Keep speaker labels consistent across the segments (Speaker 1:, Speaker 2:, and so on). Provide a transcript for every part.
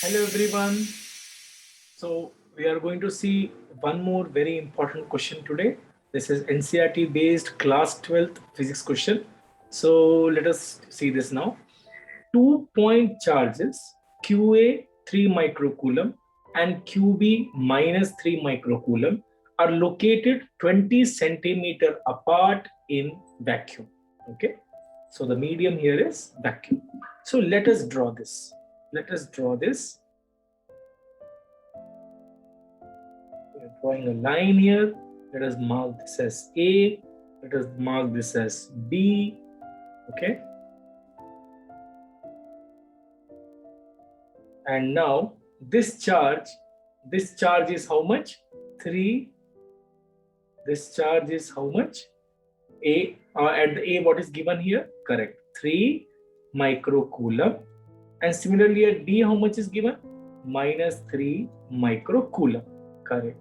Speaker 1: Hello everyone. So we are going to see one more very important question today. This is NCERT based class 12th physics question. So let us see this now. 2-point charges QA 3 microcoulomb and QB minus 3 microcoulomb are located 20 centimeter apart in vacuum. Okay. So the medium here is vacuum. So let us draw this. Let us draw this. We're drawing a line here. Let us mark this as A. Let us mark this as B. Okay. And now this charge is how much? 3. This charge is how much? A. At the A, what is given here? Correct. 3 microcoulomb. And similarly at B, how much is given? Minus 3 microcoulomb. Correct.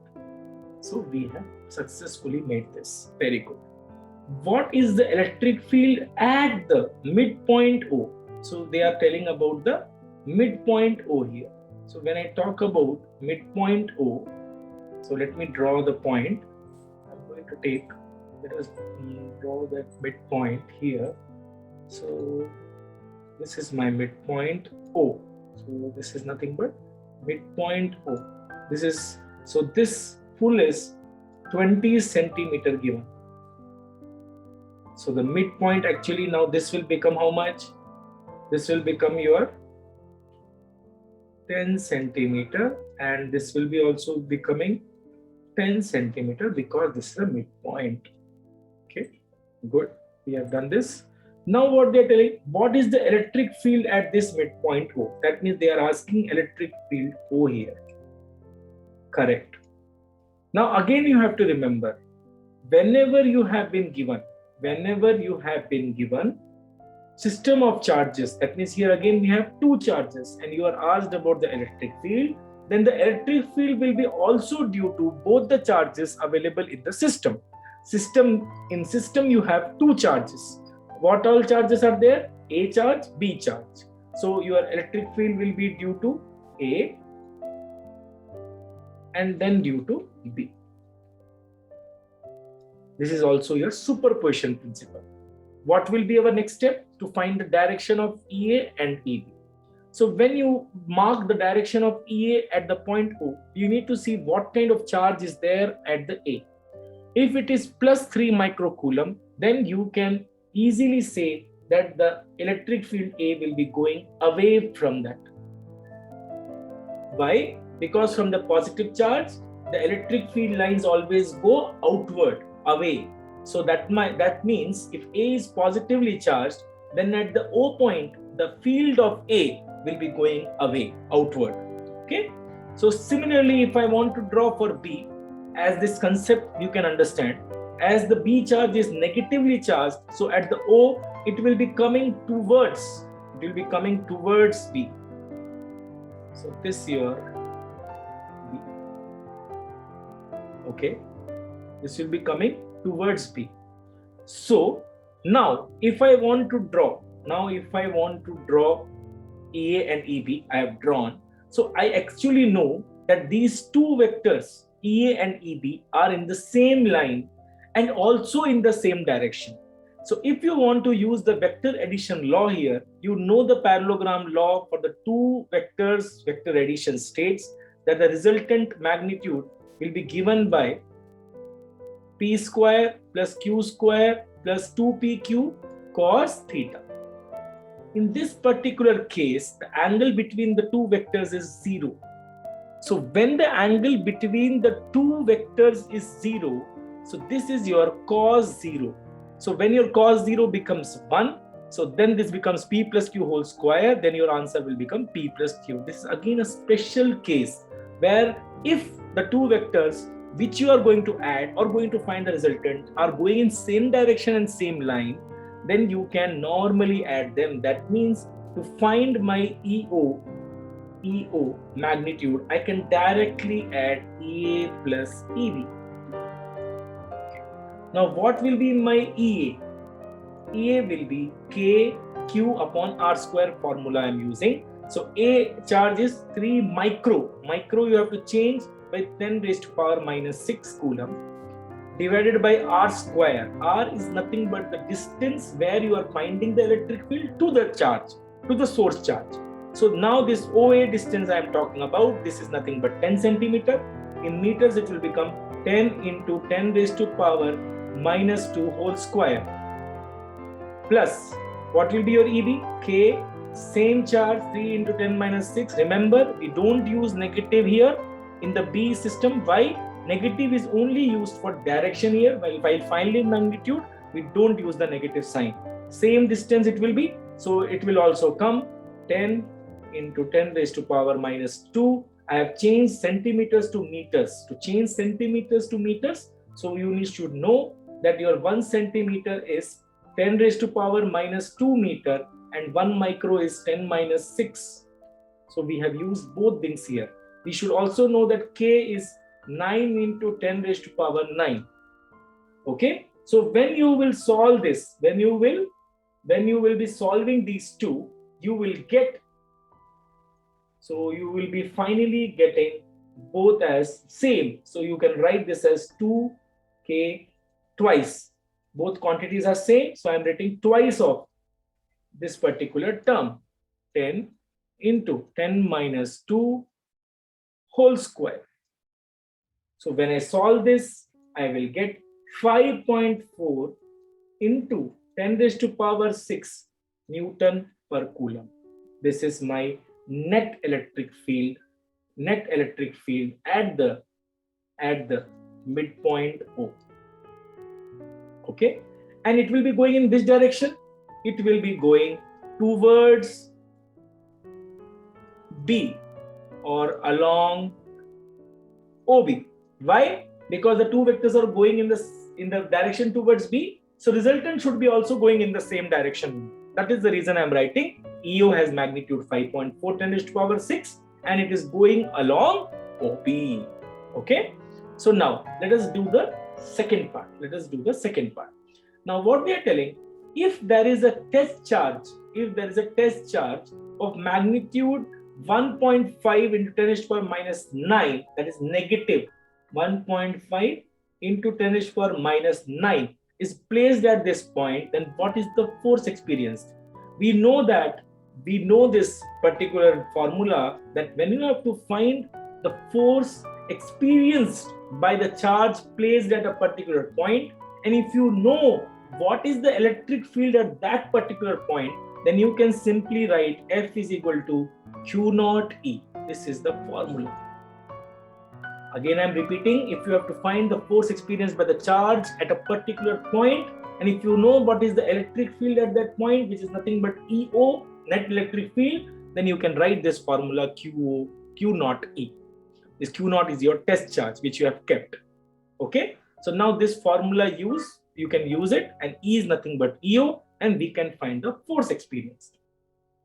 Speaker 1: So we have successfully made this. Very good. What is the electric field at the midpoint O? So they are telling about the midpoint O here. So when I talk about midpoint O, so let me draw the point. I'm going to take, let us draw that midpoint here. So this is my midpoint O. So this is nothing but midpoint O. This is, so this full is 20 centimeter given. So the midpoint actually now this will become how much? This will become your 10 centimeter and this will be also becoming 10 centimeter because this is a midpoint. Okay, good. We have done this. Now what they are telling, what is the electric field at this midpoint O? That means they are asking electric field O here. Correct. Now again you have to remember, whenever you have been given system of charges, that means here again we have two charges and you are asked about the electric field, then the electric field will be also due to both the charges available in the system. In system you have two charges. What all charges are there? A charge, B charge. So your electric field will be due to A and then due to B. This is also your superposition principle. What will be our next step? To find the direction of EA and EB. So when you mark the direction of EA at the point O, you need to see what kind of charge is there at the A. If it is plus 3 microcoulomb, then you can easily say that the electric field A will be going away from that. Why? Because from the positive charge, the electric field lines always go outward, away. So that means if A is positively charged, then at the O point, the field of A will be going away, outward. Okay. So similarly, if I want to draw for B, as this concept you can understand, as the B charge is negatively charged, so at the O, it will be coming towards B. So this here, B. Okay. This will be coming towards B. So now if I want to draw EA and EB, I have drawn. So I actually know that these two vectors EA and EB are in the same line and also in the same direction. So if you want to use the vector addition law here, you know the parallelogram law for the two vectors vector addition states that the resultant magnitude will be given by P square plus Q square plus 2PQ cos theta. In this particular case, the angle between the two vectors is 0. So when the angle between the two vectors is 0, so this is your cos 0. So when your cos 0 becomes 1, so then this becomes P plus Q whole square, then your answer will become P plus Q. This is again a special case where if the two vectors which you are going to add or going to find the resultant are going in same direction and same line, then you can normally add them. That means to find my EO magnitude, I can directly add EA plus EB. Now what will be my EA? EA will be KQ upon R square formula I am using. So A charge is 3 micro. Micro you have to change by 10 raised to power minus 6 coulomb divided by R square. R is nothing but the distance where you are finding the electric field to the charge, to the source charge. So now this OA distance I am talking about, this is nothing but 10 centimeter. In meters it will become 10 into 10 raised to power minus 2 whole square. Plus, what will be your EB? K, same charge, 3 into 10 minus 6. Remember, we don't use negative here in the B system. Why? Negative is only used for direction here, while finding magnitude, we don't use the negative sign. Same distance it will be, so it will also come 10 into 10 raised to power minus 2. I have changed centimeters to meters. To change centimeters to meters, so you should know that your 1 centimeter is 10 raised to power minus 2 meter and 1 micro is 10 minus 6. So we have used both things here. We should also know that K is 9 into 10 raised to power 9. Okay. So when you will solve this, when you will be solving these two, you will get, so you will be finally getting both as same. So you can write this as 2K twice. Both quantities are same. So I am writing twice of this particular term, 10 into 10 minus 2 whole square. So when I solve this, I will get 5.4 into 10 raised to power 6 Newton per coulomb. This is my net electric field at the midpoint O. Okay, and it will be going in which direction? It will be going towards B or along OB. Why? Because the two vectors are going in the direction towards B, so resultant should be also going in the same direction. That is the reason I am writing EO has magnitude 5.4 10 raised to power 6 and it is going along OB. Okay, so now let us do the second part. Now what we are telling, if there is a test charge of magnitude 1.5 into 10 raised to power minus 9, that is negative 1.5 into 10 raised to power minus 9 is placed at this point, then what is the force experienced? We know this particular formula, that when you have to find the force experienced by the charge placed at a particular point, and if you know what is the electric field at that particular point, then you can simply write F is equal to Q naught E. This is the formula. Again, I am repeating, if you have to find the force experienced by the charge at a particular point, and if you know what is the electric field at that point, which is nothing but EO, net electric field, then you can write this formula Q naught E. This Q naught is your test charge, which you have kept. Okay. So now this formula you can use it, and E is nothing but EO, and we can find the force experienced.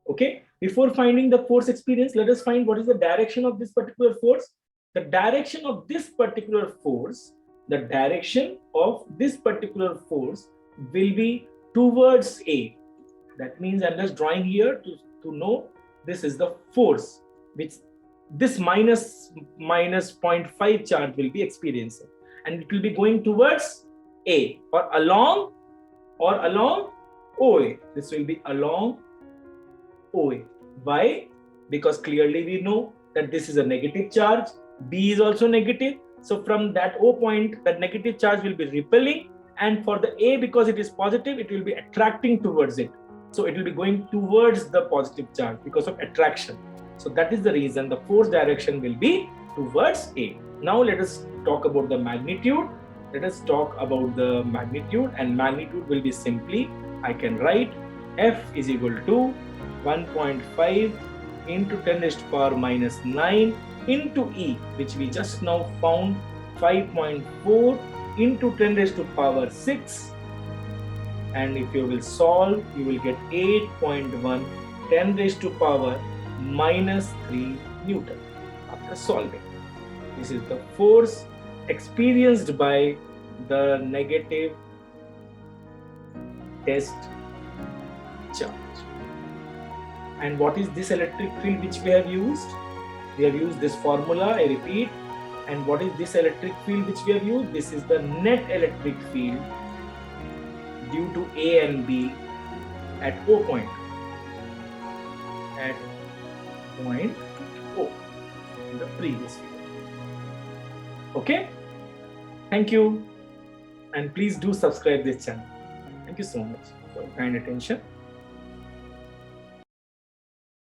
Speaker 1: Okay. Before finding the force experience, let us find what is the direction of this particular force. The direction of this particular force will be towards A. That means I'm just drawing here to know this is the force which this minus 0.5 charge will be experiencing, and it will be going towards A or along OA. This will be along OA. Why? Because clearly we know that this is a negative charge. B is also negative. So from that O point, that negative charge will be repelling, and for the A, because it is positive, it will be attracting towards it. So it will be going towards the positive charge because of attraction. So that is the reason the force direction will be towards A. Now let us talk about the magnitude. And magnitude will be simply, I can write F is equal to 1.5 into 10 raised to power minus 9 into E, which we just now found, 5.4 into 10 raised to power 6, and if you will solve, you will get 8.1 10 raised to power minus 3 Newton after solving. This is the force experienced by the negative test charge. And what is this electric field which we have used? We have used this formula, I repeat. And what is this electric field which we have used? This is the net electric field due to A and B at O point. At point O in the previous video. Okay? Thank you. And please do subscribe this channel. Thank you so much for your kind attention.